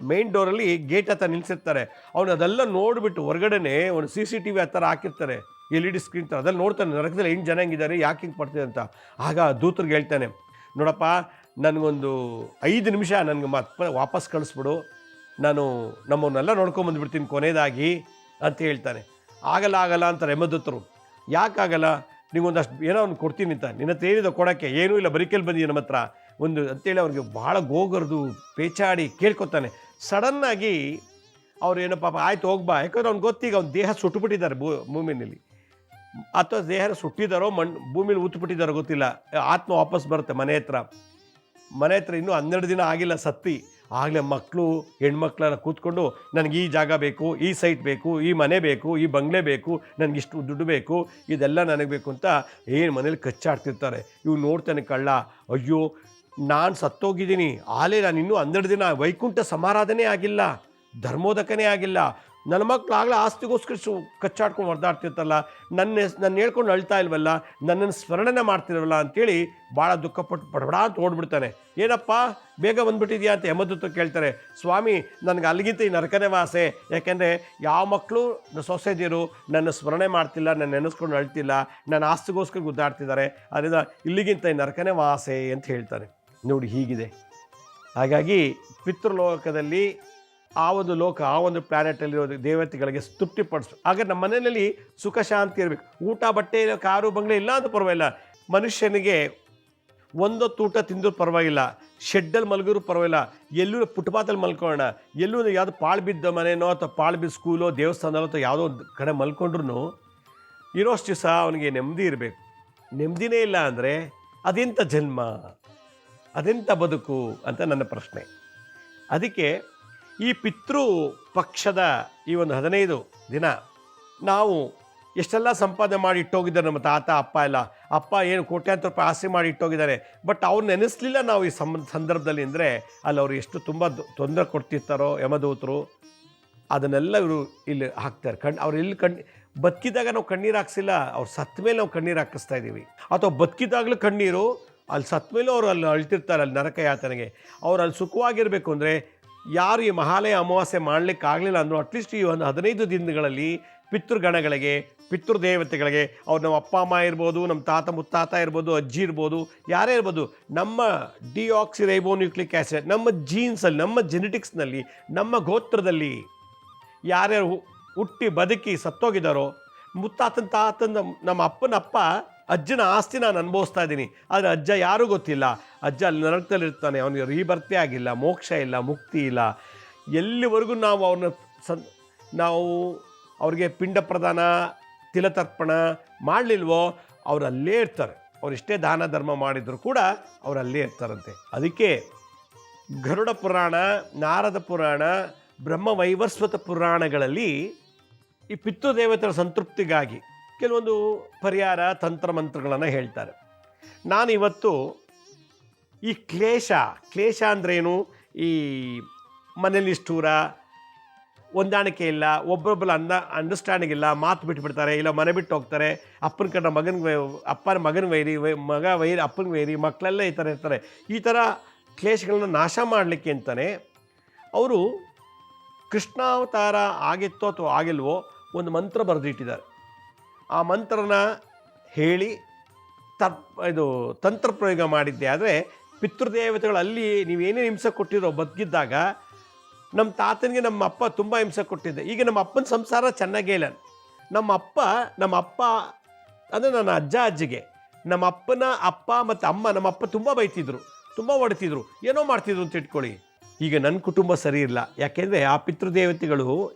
ಮೇನ್ ಡೋರಲ್ಲಿ ಗೇಟ್ ಹತ್ರ ನಿಲ್ಲಿಸಿರ್ತಾರೆ. ಅವನು ಅದೆಲ್ಲ ನೋಡಿಬಿಟ್ಟು ಹೊರಗಡೆನೆ ಒಂದು CCTV ಹತ್ತಿರ ಹಾಕಿರ್ತಾರೆ, LED ಸ್ಕ್ರೀನ್ ಥರ. ಅದ್ರಲ್ಲಿ ನೋಡ್ತಾನೆ ನರಕದಲ್ಲಿ 8 ಜನ ಹೆಂಗಿದ್ದಾರೆ, ಯಾಕೆ ಹಿಂಗೆ ಪಡ್ತಿದೆ ಅಂತ. ಆಗ ದೂತರಿಗೆ ಹೇಳ್ತಾನೆ, ನೋಡಪ್ಪ ನನಗೊಂದು 5 ನಿಮಿಷ ನನಗೆ ಮತ್ತೆ ವಾಪಸ್ ಕಳಿಸ್ಬಿಡು, ನಾನು ನಮ್ಮನ್ನೆಲ್ಲ ನೋಡ್ಕೊಂಬಂದುಬಿಡ್ತೀನಿ ಕೊನೆಯದಾಗಿ ಅಂತ ಹೇಳ್ತಾನೆ. ಆಗಲ್ಲ ಅಂತಾರೆ ಯಮದೂತರು. ಯಾಕಾಗಲ್ಲ? ನಿಗೊಂದಷ್ಟು ಏನೋ ಅವ್ನು ಕೊಡ್ತೀನಿ ಅಂತ. ನಿನ್ನ ಹತ್ರ ಏನಿದೆ ಕೊಡೋಕ್ಕೆ? ಏನೂ ಇಲ್ಲ, ಬರಿಕೆಲ್ಲಿ ಬಂದಿದೆ ನಮ್ಮ ಹತ್ರ ಒಂದು ಅಂತೇಳಿ ಅವ್ರಿಗೆ ಭಾಳ ಗೋಗರ್ದು ಪೇಚಾಡಿ ಕೇಳ್ಕೊತಾನೆ. ಸಡನ್ನಾಗಿ ಅವ್ರು ಏನೋ ಪಾಪ ಆಯ್ತು ಹೋಗ್ಬಾ, ಯಾಕಂದ್ರೆ ಅವ್ನು ಗೊತ್ತೀಗ ಅವ್ನ ದೇಹ ಸುಟ್ಟುಬಿಟ್ಟಿದ್ದಾರೆ ಭೂಮಿನಲ್ಲಿ, ಅಥವಾ ದೇಹ ಸುಟ್ಟಿದ್ದಾರೋ ಭೂಮಿಲಿ ಊತ್ಬಿಟ್ಟಿದ್ದಾರೋ ಗೊತ್ತಿಲ್ಲ. ಆತ್ಮ ವಾಪಸ್ ಬರುತ್ತೆ ಮನೆ ಹತ್ರ ಇನ್ನೂ 12 ದಿನ ಆಗಿಲ್ಲ ಸತ್ತಿ. ಆಗಲೇ ಮಕ್ಕಳು ಹೆಣ್ಮಕ್ಳೆಲ್ಲ ಕೂತ್ಕೊಂಡು ನನಗೆ ಈ ಜಾಗ ಬೇಕು, ಈ ಸೈಟ್ ಬೇಕು, ಈ ಮನೆ ಬೇಕು, ಈ ಬಂಗ್ಲೆ ಬೇಕು, ನನಗಿಷ್ಟು ದುಡ್ಡು ಬೇಕು, ಇದೆಲ್ಲ ನನಗೆ ಬೇಕು ಅಂತ ಏನು ಮನೇಲಿ ಕಚ್ಚಾಡ್ತಿರ್ತಾರೆ. ಇವು ನೋಡ್ತಾನೆ ಕಳ್ಳ, ಅಯ್ಯೋ ನಾನು ಸತ್ತೋಗಿದ್ದೀನಿ, ನಾನು ಇನ್ನೂ 12 ದಿನ ವೈಕುಂಠ ಸಮಾರಾಧನೆ ಆಗಿಲ್ಲ, ಧರ್ಮೋದಕನೇ ಆಗಿಲ್ಲ, ನನ್ನ ಮಕ್ಕಳು ಆಗಲೇ ಆಸ್ತಿಗೋಸ್ಕರ ಕಚ್ಚಾಡ್ಕೊಂಡು ಹೊಡೆದಾಡ್ತಿರ್ತಲ್ಲ, ನನ್ನ ಹೇಳ್ಕೊಂಡು ಅಳ್ತಾ ಇಲ್ವಲ್ಲ, ನನ್ನನ್ನು ಸ್ಮರಣೆ ಮಾಡ್ತಿರವಲ್ಲ ಅಂತೇಳಿ ಭಾಳ ದುಃಖಪಟ್ಟು ಬಡಬಡ ಅಂತ ಓಡ್ಬಿಡ್ತಾನೆ. ಏನಪ್ಪ ಬೇಗ ಬಂದುಬಿಟ್ಟಿದ್ಯಾ ಅಂತ ಯಮದೂತರು ಕೇಳ್ತಾರೆ. ಸ್ವಾಮಿ ನನಗೆ ಅಲ್ಲಿಗಿಂತ ಈ ನರಕನೇ ವಾಸೆ, ಯಾಕೆಂದರೆ ಯಾವ ಮಕ್ಕಳು ಸೊಸೆದಿರು ನನ್ನ ಸ್ಮರಣೆ ಮಾಡ್ತಿಲ್ಲ, ನನ್ನ ನೆನೆಸ್ಕೊಂಡು ಅಳ್ತಿಲ್ಲ, ನನ್ನ ಆಸ್ತಿಗೋಸ್ಕರ ಗುದ್ದಾಡ್ತಿದ್ದಾರೆ, ಅದರಿಂದ ಇಲ್ಲಿಗಿಂತ ಈ ನರಕನೇ ವಾಸೆ ಅಂತ ಹೇಳ್ತಾರೆ. ನೋಡಿ ಹೀಗಿದೆ. ಹಾಗಾಗಿ ಪಿತೃಲೋಕದಲ್ಲಿ ಆ ಒಂದು ಲೋಕ, ಆ ಒಂದು ಪ್ಲ್ಯಾನೆಟಲ್ಲಿರೋ ದೇವತೆಗಳಿಗೆ ತೃಪ್ತಿಪಡಿಸ್ಬೇಕು. ಆಗ ನಮ್ಮ ಮನೆಯಲ್ಲಿ ಸುಖ ಶಾಂತಿ ಇರಬೇಕು. ಊಟ ಬಟ್ಟೆ ಇಲ್ಲ, ಕಾರು ಬಂಗ್ಲೆ ಇಲ್ಲ ಅಂತ ಪರವಾಗಿಲ್ಲ, ಮನುಷ್ಯನಿಗೆ ಒಂದೊತ್ತು ಊಟ ತಿಂದರೂ ಪರವಾಗಿಲ್ಲ, ಶೆಡ್ಡಲ್ಲಿ ಮಲಗಿದ್ರು ಪರವಾಗಿಲ್ಲ, ಎಲ್ಲೂ ಫುಟ್ಪಾತಲ್ಲಿ ಮಲ್ಕೊಳ್ಳೋಣ, ಎಲ್ಲೂ ಯಾವುದು ಪಾಳು ಬಿದ್ದ ಮನೆಯೋ ಅಥವಾ ಪಾಳು ಬಿದ್ದ ಸ್ಕೂಲೋ ದೇವಸ್ಥಾನದಲ್ಲೋ ಅಥವಾ ಯಾವುದೋ ಒಂದು ಕಡೆ ಮಲ್ಕೊಂಡ್ರು ಇರೋಷ್ಟು ದಿವಸ ಅವನಿಗೆ ನೆಮ್ಮದಿ ಇರಬೇಕು. ನೆಮ್ಮದಿನೇ ಇಲ್ಲ ಅಂದರೆ ಅದೆಂಥ ಜನ್ಮ, ಅದೆಂಥ ಬದುಕು ಅಂತ ನನ್ನ ಪ್ರಶ್ನೆ. ಅದಕ್ಕೆ ಈ ಪಿತೃ ಪಕ್ಷದ ಈ ಒಂದು 15 ದಿನ ನಾವು ಎಷ್ಟೆಲ್ಲ ಸಂಪಾದನೆ ಮಾಡಿ ಇಟ್ಟೋಗಿದ್ದಾರೆ ನಮ್ಮ ತಾತ ಅಪ್ಪ ಎಲ್ಲ. ಅಪ್ಪ ಏನು ಕೋಟ್ಯಾಂತರ ರೂಪಾಯಿ ಆಸ್ತಿ ಮಾಡಿ ಇಟ್ಟೋಗಿದ್ದಾರೆ, ಬಟ್ ಅವ್ರು ನೆನೆಸ್ಲಿಲ್ಲ ನಾವು ಈ ಸಂದರ್ಭದಲ್ಲಿ ಅಂದರೆ ಅಲ್ಲಿ ಅವರು ಎಷ್ಟು ತುಂಬ ತೊಂದರೆ ಕೊಡ್ತಿರ್ತಾರೋ ಯಮದೂತರು, ಅದನ್ನೆಲ್ಲ ಇವರು ಇಲ್ಲಿ ಹಾಕ್ತಾರೆ. ಅವ್ರು ಇಲ್ಲಿ ಬದುಕಿದಾಗ ನಾವು ಕಣ್ಣೀರು ಹಾಕ್ಸಿಲ್ಲ, ಅವ್ರು ಸತ್ತ ಮೇಲೆ ನಾವು ಕಣ್ಣೀರು ಹಾಕಿಸ್ತಾ ಇದ್ದೀವಿ. ಅಥವಾ ಬದುಕಿದಾಗಲೂ ಕಣ್ಣೀರು, ಅಲ್ಲಿ ಸತ್ತ ಮೇಲೂ ಅವರು ಅಲ್ಲಿ ಅಳ್ತಿರ್ತಾರೆ, ಅಲ್ಲಿ ನರಕ ಯಾತನೆಗೆ. ಅವ್ರು ಅಲ್ಲಿ ಸುಖವಾಗಿರಬೇಕು ಅಂದರೆ ಯಾರು ಈ ಮಹಾಲಯ ಅಮಾವಾಸ್ಯೆ ಮಾಡಲಿಕ್ಕಾಗಲಿಲ್ಲ ಅಂದರೂ ಅಟ್ಲೀಸ್ಟ್ ಈ ಒಂದು 15 ದಿನಗಳಲ್ಲಿ ಪಿತೃಗಣಗಳಿಗೆ, ಪಿತೃದೇವತೆಗಳಿಗೆ, ಅವ್ರು ನಮ್ಮ ಅಪ್ಪ ಅಮ್ಮ ಇರ್ಬೋದು, ನಮ್ಮ ತಾತ ಮುತ್ತಾತ ಇರ್ಬೋದು, ಅಜ್ಜಿ ಇರ್ಬೋದು, ಯಾರೇ ಇರ್ಬೋದು, ನಮ್ಮ ಡಿಆಕ್ಸಿರೈಬೋನ್ಯೂಕ್ಲಿಕ್ ಆ್ಯಸಿಡ್ ನಮ್ಮ ಜೀನ್ಸಲ್ಲಿ, ನಮ್ಮ ಜೆನೆಟಿಕ್ಸ್ನಲ್ಲಿ, ನಮ್ಮ ಗೋತ್ರದಲ್ಲಿ ಯಾರ್ಯಾರು ಹುಟ್ಟಿ ಬದುಕಿ ಸತ್ತೋಗಿದ್ದಾರೋ, ತಾತನ ನಮ್ಮ ಅಪ್ಪನ ಅಜ್ಜನ ಆಸ್ತಿ ನಾನು ಅನುಭವಿಸ್ತಾ ಇದ್ದೀನಿ, ಆದರೆ ಅಜ್ಜ ಯಾರೂ ಗೊತ್ತಿಲ್ಲ, ಅಜ್ಜ ಅಲ್ಲಿ ನರಕದಲ್ಲಿರ್ತಾನೆ, ಅವನಿಗೆ ರೀಬರ್ತೆ ಆಗಿಲ್ಲ, ಮೋಕ್ಷ ಇಲ್ಲ, ಮುಕ್ತಿ ಇಲ್ಲ. ಎಲ್ಲಿವರೆಗೂ ನಾವು ನಾವು ಅವ್ರಿಗೆ ಪಿಂಡ ಪ್ರದಾನ, ತಿಲತರ್ಪಣ ಮಾಡಲಿಲ್ವೋ ಅವರು ಅಲ್ಲೇ ಇರ್ತಾರೆ. ಅವರಿಷ್ಟೇ ದಾನ ಧರ್ಮ ಮಾಡಿದರೂ ಕೂಡ ಅವರು ಅಲ್ಲೇ ಇರ್ತಾರಂತೆ. ಅದಕ್ಕೆ ಗರುಡ ಪುರಾಣ, ನಾರದ ಪುರಾಣ, ಬ್ರಹ್ಮವೈವಸ್ವತ ಪುರಾಣಗಳಲ್ಲಿ ಈ ಪಿತೃದೇವತೆಗಳ ಸಂತೃಪ್ತಿಗಾಗಿ ಕೆಲವೊಂದು ಪರಿಹಾರ ತಂತ್ರ ಮಂತ್ರಗಳನ್ನು ಹೇಳ್ತಾರೆ. ನಾನಿವತ್ತು ಈ ಕ್ಲೇಶ ಅಂದ್ರೇನು, ಈ ಮನೇಲಿ ಇಷ್ಟೂರ ಹೊಂದಾಣಿಕೆ ಇಲ್ಲ, ಒಬ್ಬೊಬ್ಬರ ಅಂಡರ್ಸ್ಟ್ಯಾಂಡಿಂಗ್ ಇಲ್ಲ, ಮಾತು ಬಿಟ್ಬಿಡ್ತಾರೆ, ಇಲ್ಲ ಮನೆ ಬಿಟ್ಟು ಹೋಗ್ತಾರೆ, ಅಪ್ಪನ ಕಂಡ ಅಪ್ಪನ ಮಗನ ವೈರಿ, ಮಗ ವೈರಿ ಅಪ್ಪನ ವೈರಿ, ಮಕ್ಕಳೆಲ್ಲ ಈ ಥರ ಇರ್ತಾರೆ. ಈ ಥರ ಕ್ಲೇಶಗಳನ್ನ ನಾಶ ಮಾಡಲಿಕ್ಕೆ ಅಂತಲೇ ಅವರು ಕೃಷ್ಣಾವತಾರ ಆಗಿತ್ತೋ ಅಥವಾ ಆಗಿಲ್ವೋ ಒಂದು ಮಂತ್ರ ಬರೆದಿಟ್ಟಿದ್ದಾರೆ. ಆ ಮಂತ್ರನ ಹೇಳಿ ತಂತ್ರ ಪ್ರಯೋಗ ಮಾಡಿದ್ದೆ ಆದರೆ ಪಿತೃದೇವತೆಗಳು ಅಲ್ಲಿ ನೀವೇನೇ ಹಿಂಸೆ ಕೊಟ್ಟಿರೋ ಬದುಕಿದ್ದಾಗ, ನಮ್ಮ ತಾತನಿಗೆ ನಮ್ಮ ಅಪ್ಪ ತುಂಬ ಹಿಂಸೆ ಕೊಟ್ಟಿದ್ದೆ, ಈಗ ನಮ್ಮ ಅಪ್ಪನ ಸಂಸಾರ ಚೆನ್ನಾಗೇ ಇಲ್ಲ, ನಮ್ಮ ಅಪ್ಪ ಅಂದರೆ ನನ್ನ ಅಜ್ಜಿಗೆ ನಮ್ಮ ಅಪ್ಪನ ಅಪ್ಪ ಮತ್ತು ಅಮ್ಮ, ನಮ್ಮ ಅಪ್ಪ ತುಂಬ ಬೈತಿದ್ರು, ತುಂಬ ಹೊಡ್ತಿದ್ರು, ಏನೋ ಮಾಡ್ತಿದ್ರು ಅಂತ ಇಟ್ಕೊಳ್ಳಿ. ಈಗ ನನ್ನ ಕುಟುಂಬ ಸರಿ ಇಲ್ಲ, ಯಾಕೆಂದರೆ ಆ ಪಿತೃದೇವತೆಗಳು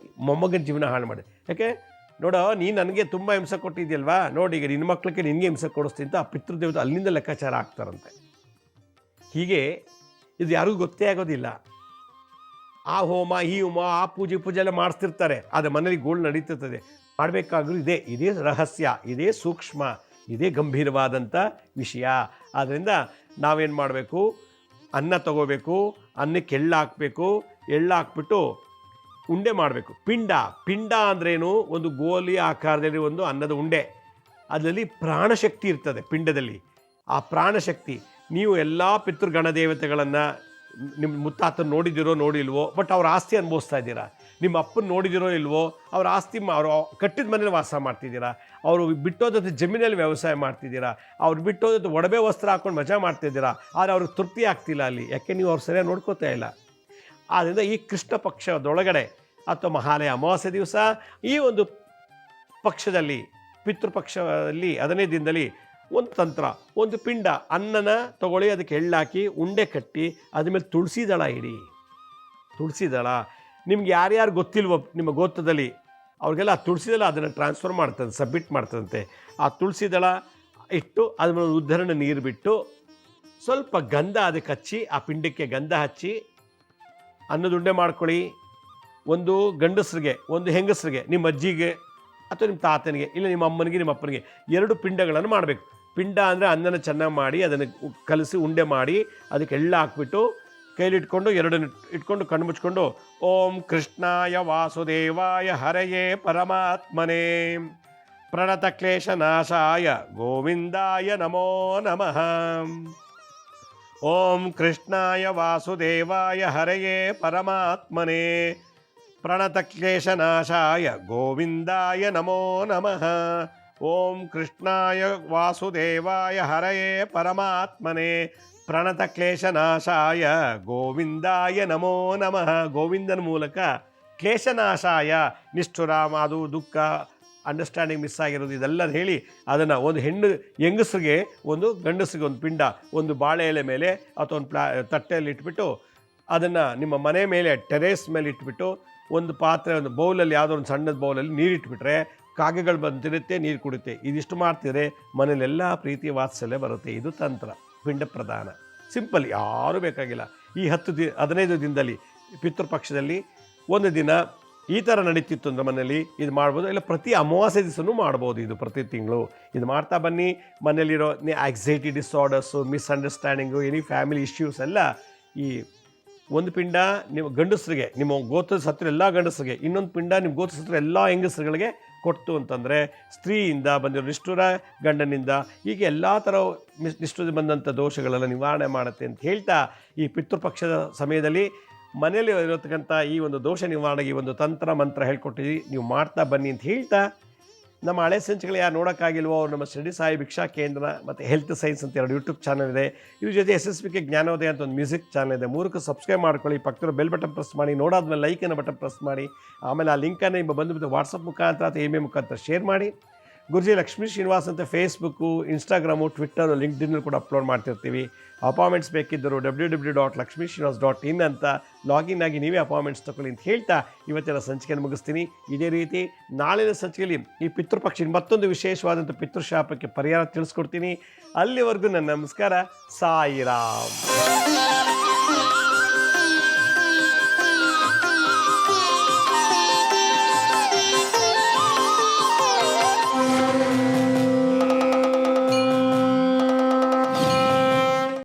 ಮೊಮ್ಮಗನ ಜೀವನ ಹಾಳು ಮಾಡಿ, ಯಾಕೆ ನೋಡೋ ನೀನು ನನಗೆ ತುಂಬ ಹಿಂಸೆ ಕೊಟ್ಟಿದ್ಯಲ್ವಾ, ನೋಡಿ ಈಗ ನಿನ್ನ ಮಕ್ಕಳಿಗೆ ನಿನಗೆ ಹಿಂಸೆ ಕೊಡಿಸ್ತೀನಿ ಅಂತ ಆ ಪಿತೃದೇವತೆ ಅಲ್ಲಿಂದ ಲೆಕ್ಕಾಚಾರ ಆಗ್ತಾರಂತೆ. ಹೀಗೆ ಇದು ಯಾರಿಗೂ ಗೊತ್ತೇ ಆಗೋದಿಲ್ಲ. ಆ ಹೋಮ, ಈ ಹೋಮ, ಆ ಪೂಜೆ ಎಲ್ಲ ಮಾಡಿಸ್ತಿರ್ತಾರೆ, ಆದರೆ ಮನೇಲಿ ಗೋಳು ನಡೀತಿರ್ತದೆ. ಮಾಡಬೇಕಾದ್ರೂ ಇದೇ ರಹಸ್ಯ, ಇದೇ ಸೂಕ್ಷ್ಮ, ಇದೇ ಗಂಭೀರವಾದಂಥ ವಿಷಯ. ಆದ್ದರಿಂದ ನಾವೇನು ಮಾಡಬೇಕು, ಅನ್ನ ತಗೋಬೇಕು, ಅನ್ನಕ್ಕೆ ಎಳ್ಳು ಹಾಕಬೇಕು, ಎಳ್ಳು ಹಾಕ್ಬಿಟ್ಟು ಉಂಡೆ ಮಾಡಬೇಕು. ಪಿಂಡ ಅಂದ್ರೇನು, ಒಂದು ಗೋಲಿ ಆಕಾರದಲ್ಲಿ ಒಂದು ಅನ್ನದ ಉಂಡೆ, ಅದರಲ್ಲಿ ಪ್ರಾಣಶಕ್ತಿ ಇರ್ತದೆ ಪಿಂಡದಲ್ಲಿ. ಆ ಪ್ರಾಣಶಕ್ತಿ ನೀವು ಎಲ್ಲ ಪಿತೃಗಣ ದೇವತೆಗಳನ್ನು ನಿಮ್ಮ ಮುತ್ತಾತನ ನೋಡಿದಿರೋ ನೋಡಿಲ್ವೋ, ಬಟ್ ಅವ್ರ ಆಸ್ತಿ ಅನುಭವಿಸ್ತಾ ಇದ್ದೀರಾ. ನಿಮ್ಮ ಅಪ್ಪನ ನೋಡಿದಿರೋ ಇಲ್ವೋ, ಅವ್ರ ಆಸ್ತಿ ಅವರು ಕಟ್ಟಿದ ಮನೇಲಿ ವಾಸ ಮಾಡ್ತಿದ್ದೀರಾ, ಅವರು ಬಿಟ್ಟೋದಕ್ಕೆ ಜಮೀನಲ್ಲಿ ವ್ಯವಸಾಯ ಮಾಡ್ತಿದ್ದೀರಾ, ಅವ್ರು ಬಿಟ್ಟೋದಕ್ಕೆ ಒಡವೆ ವಸ್ತ್ರ ಹಾಕ್ಕೊಂಡು ಮಜಾ ಮಾಡ್ತಿದ್ದೀರಾ, ಆದರೆ ಅವ್ರಿಗೆ ತೃಪ್ತಿ ಆಗ್ತಿಲ್ಲ ಅಲ್ಲಿ, ಯಾಕೆ ನೀವು ಅವ್ರು ಸರಿಯಾಗಿ ನೋಡ್ಕೋತಾ ಇಲ್ಲ. ಆದ್ದರಿಂದ ಈ ಕೃಷ್ಣ ಪಕ್ಷದೊಳಗಡೆ ಅಥವಾ ಮಹಾಲಯ ಅಮಾವಾಸ್ಯೆ ದಿವಸ ಈ ಒಂದು ಪಕ್ಷದಲ್ಲಿ, ಪಿತೃಪಕ್ಷದಲ್ಲಿ 15 ದಿನದಲ್ಲಿ ಒಂದು ತಂತ್ರ, ಒಂದು ಪಿಂಡ ಅನ್ನನ ತಗೊಳ್ಳಿ, ಅದಕ್ಕೆ ಎಳ್ಳಾಕಿ ಉಂಡೆ ಕಟ್ಟಿ ಅದ್ರ ಮೇಲೆ ತುಳಸಿ ದಳ ಇಡಿ. ತುಳಸಿ ದಳ ನಿಮ್ಗೆ ಯಾರ್ಯಾರು ಗೊತ್ತಿಲ್ವೋ ನಿಮ್ಮ ಗೋತ್ರದಲ್ಲಿ ಅವ್ರಿಗೆಲ್ಲ ಆ ತುಳಸಿ ದಳ ಅದನ್ನು ಟ್ರಾನ್ಸ್ಫರ್ ಮಾಡ್ತದೆ, ಸಬ್ಮಿಟ್ ಮಾಡ್ತದಂತೆ. ಆ ತುಳಸಿ ದಳ ಇಟ್ಟು ಅದ್ರ ಮೇಲೆ ಉದ್ಧರಣ ನೀರು ಬಿಟ್ಟು ಸ್ವಲ್ಪ ಗಂಧ ಅದಕ್ಕೆ ಹಚ್ಚಿ, ಆ ಪಿಂಡಕ್ಕೆ ಗಂಧ ಹಚ್ಚಿ ಅನ್ನದುಂಡೆ ಮಾಡ್ಕೊಳ್ಳಿ. ಒಂದು ಗಂಡಸರಿಗೆ, ಒಂದು ಹೆಂಗಸರಿಗೆ, ನಿಮ್ಮ ಅಜ್ಜಿಗೆ ಅಥವಾ ನಿಮ್ಮ ತಾತನಿಗೆ, ಇಲ್ಲ ನಿಮ್ಮ ಅಮ್ಮನಿಗೆ, ನಿಮ್ಮ ಅಪ್ಪನಿಗೆ 2 ಪಿಂಡಗಳನ್ನು ಮಾಡಬೇಕು. ಪಿಂಡ ಅಂದರೆ ಅನ್ನನ ಚೆನ್ನಾಗಿ ಮಾಡಿ ಅದನ್ನು ಕಲಸಿ ಉಂಡೆ ಮಾಡಿ ಅದಕ್ಕೆ ಎಳ್ಳು ಹಾಕ್ಬಿಟ್ಟು ಕೈಲಿಟ್ಕೊಂಡು 2 ಇಟ್ಕೊಂಡು ಕಣ್ಣು ಮುಚ್ಕೊಂಡು ಓಂ ಕೃಷ್ಣಾಯ ವಾಸುದೇವಾಯ ಹರಯೇ ಪರಮಾತ್ಮನೇ ಪ್ರಣತ ಕ್ಲೇಶ ನಾಶಾಯ ಗೋವಿಂದಾಯ ನಮೋ ನಮಃ. ಓಂ ಕೃಷ್ಣಾಯ ವಾಸುದೇವಾಯ ಹರಯೇ ಪರಮಾತ್ಮನೇ ಪ್ರಣತ ಕ್ಲೇಶ ನಾಶಾಯ ಗೋವಿಂದಾಯ ನಮೋ ನಮಃ. ಓಂ ಕೃಷ್ಣಾಯ ವಾಸುದೇವಾಯ ಹರಯೇ ಪರಮಾತ್ಮನೇ ಪ್ರಣತ ಕ್ಲೇಶ ನಾಶಾಯ ಗೋವಿಂದಾಯ ನಮೋ ನಮಃ. ಗೋವಿಂದನ ಮೂಲಕ ಕ್ಲೇಶನಾಶಾಯ, ನಿಷ್ಠುರ, ಮಾದು, ದುಃಖ, ಅಂಡರ್ಸ್ಟ್ಯಾಂಡಿಂಗ್ ಮಿಸ್ ಆಗಿರೋದು ಇದೆಲ್ಲ ಹೇಳಿ ಅದನ್ನು ಒಂದು ಹೆಂಗಸರಿಗೆ ಒಂದು ಗಂಡಸರಿಗೆ ಒಂದು ಪಿಂಡ ಒಂದು ಬಾಳೆ ಎಲೆ ಮೇಲೆ ಅಥವಾ ಒಂದು ತಟ್ಟೆಯಲ್ಲಿ ಇಟ್ಬಿಟ್ಟು ಅದನ್ನು ನಿಮ್ಮ ಮನೆ ಮೇಲೆ ಟೆರೇಸ್ ಮೇಲೆ ಇಟ್ಬಿಟ್ಟು ಒಂದು ಪಾತ್ರೆ, ಒಂದು ಬೌಲಲ್ಲಿ ಯಾವುದೋ ಒಂದು ಸಣ್ಣದ ಬೌಲಲ್ಲಿ ನೀರಿಟ್ಬಿಟ್ರೆ ಕಾಗೆಗಳು ಬಂದು ತಿನ್ನುತ್ತೆ, ನೀರು ಕುಡುತ್ತೆ. ಇದಿಷ್ಟು ಮಾಡ್ತಿದ್ರೆ ಮನೇಲೆಲ್ಲ ಪ್ರೀತಿ ವಾತ್ಸಲ್ಯ ಬರುತ್ತೆ. ಇದು ತಂತ್ರ, ಪಿಂಡ ಪ್ರದಾನ. ಸಿಂಪಲ್, ಯಾರೂ ಬೇಕಾಗಿಲ್ಲ. ಈ 15 ದಿನದಲ್ಲಿ ಪಿತೃಪಕ್ಷದಲ್ಲಿ ಒಂದು ದಿನ ಈ ಥರ ನಡೀತಿತ್ತು ಅಂದರೆ ಮನೇಲಿ ಇದು ಮಾಡ್ಬೋದು. ಇಲ್ಲ ಪ್ರತಿ ಅಮಾವಾಸ್ಯೆ ದಿವಸನೂ ಮಾಡ್ಬೋದು. ಇದು ಪ್ರತಿ ತಿಂಗಳು ಇದು ಮಾಡ್ತಾ ಬನ್ನಿ. ಮನೇಲಿರೋ anxiety disorders, misunderstanding, any family issues ಎಲ್ಲ ಈ ಒಂದು ಪಿಂಡ ನಿಮ್ಮ ಗಂಡಸರಿಗೆ, ನಿಮ್ಮ ಗೋತ್ರದ ಸತ್ರ ಎಲ್ಲ ಗಂಡಸರಿಗೆ, ಇನ್ನೊಂದು ಪಿಂಡ ನಿಮ್ಮ ಗೋತ್ರದ ಸತ್ರ ಎಲ್ಲ ಹೆಂಗಸರುಗಳಿಗೆ ಕೊಡ್ತು ಅಂತಂದರೆ ಸ್ತ್ರೀಯಿಂದ ಬಂದಿರೋ ನಿಷ್ಠುರ, ಗಂಡನಿಂದ, ಹೀಗೆ ಎಲ್ಲ ಥರ ನಿಷ್ಠುರ ಬಂದಂಥ ದೋಷಗಳೆಲ್ಲ ನಿವಾರಣೆ ಮಾಡುತ್ತೆ ಅಂತ ಹೇಳ್ತಾ ಈ ಪಿತೃಪಕ್ಷದ ಸಮಯದಲ್ಲಿ ಮನೆಯಲ್ಲಿ ಇರತಕ್ಕಂಥ ಈ ಒಂದು ದೋಷ ನಿವಾರಣೆಗೆ ಈ ಒಂದು ತಂತ್ರ ಮಂತ್ರ ಹೇಳ್ಕೊಟ್ಟಿದ್ದೀವಿ. ನೀವು ಮಾಡ್ತಾ ಬನ್ನಿ ಅಂತ ಹೇಳ್ತಾ, ನಮ್ಮ ಹಳೆ ಸಂಚಿಕೆಗಳು ಯಾರು ನೋಡೋಕ್ಕಾಗಿಲ್ವೋ ಅವ್ರು ನಮ್ಮ ಶ್ರೀ ಸಾಯಿ ಭಿಕ್ಷಾ ಕೇಂದ್ರ ಮತ್ತು ಹೆಲ್ತ್ ಸೈನ್ಸ್ ಅಂತ 2 ಯೂಟ್ಯೂಬ್ ಚಾನಲ್ ಇದೆ. ಇದ್ರ ಜೊತೆ SSBK ಜ್ಞಾನೋದಯ ಅಂತ ಒಂದು ಮ್ಯೂಸಿಕ್ ಚಾನಲ್ ಇದೆ. 3ಕ್ಕೂ ಸಬ್ಸ್ಕ್ರೈಬ್ ಮಾಡ್ಕೊಳ್ಳಿ. ಪಕ್ಕದ ಬೆಲ್ ಬಟನ್ ಪ್ರೆಸ್ ಮಾಡಿ. ನೋಡಾದ್ಮೇಲೆ ಲೈಕನ್ನು ಬಟನ್ ಪ್ರೆಸ್ ಮಾಡಿ. ಆಮೇಲೆ ಆ ಲಿಂಕನ್ನು ನಿಮ್ಮ ಬಂದು ವಾಟ್ಸಪ್ ಮುಖಾಂತರ ಅಥವಾ ಇಮೇಲ್ ಮುಖಾಂತರ ಶೇರ್ ಮಾಡಿ. ಗುರುಜಿ ಲಕ್ಷ್ಮೀ ಶ್ರೀನಿವಾಸ್ ಅಂತ ಫೇಸ್ಬುಕ್ಕು, ಇನ್ಸ್ಟಾಗ್ರಾಮು, ಟ್ವಿಟ್ಟರು, ಲಿಂಕ್ಡ್ಇನ್ ಕೂಡ ಅಪ್ಲೋಡ್ ಮಾಡ್ತಿರ್ತೀವಿ. ಅಪಾಯಿಂಟ್ಮೆಂಟ್ಸ್ ಬೇಕಿದ್ದರು www.lakshmisrinivas.in ಅಂತ ಲಾಗಿನ್ ಆಗಿ ನೀವೇ ಅಪಾಯಿಂಟ್ಮೆಂಟ್ಸ್ ತಗೊಳ್ಳಿ ಅಂತ ಹೇಳ್ತಾ ಇವತ್ತಿನ ಸಂಚಿಕೆಯನ್ನು ಮುಗಿಸ್ತೀನಿ. ಇದೇ ರೀತಿ ನಾಳಿನ ಸಂಚಿಕೆಯಲ್ಲಿ ಈ ಪಿತೃಪಕ್ಷಿ ಮತ್ತೊಂದು ವಿಶೇಷವಾದಂಥ ಪಿತೃಶಾಪಕ್ಕೆ ಪರಿಹಾರ ತಿಳಿಸ್ಕೊಡ್ತೀನಿ. ಅಲ್ಲಿವರೆಗೂ ನನ್ನ ನಮಸ್ಕಾರ. ಸಾಯಿರಾಮ್.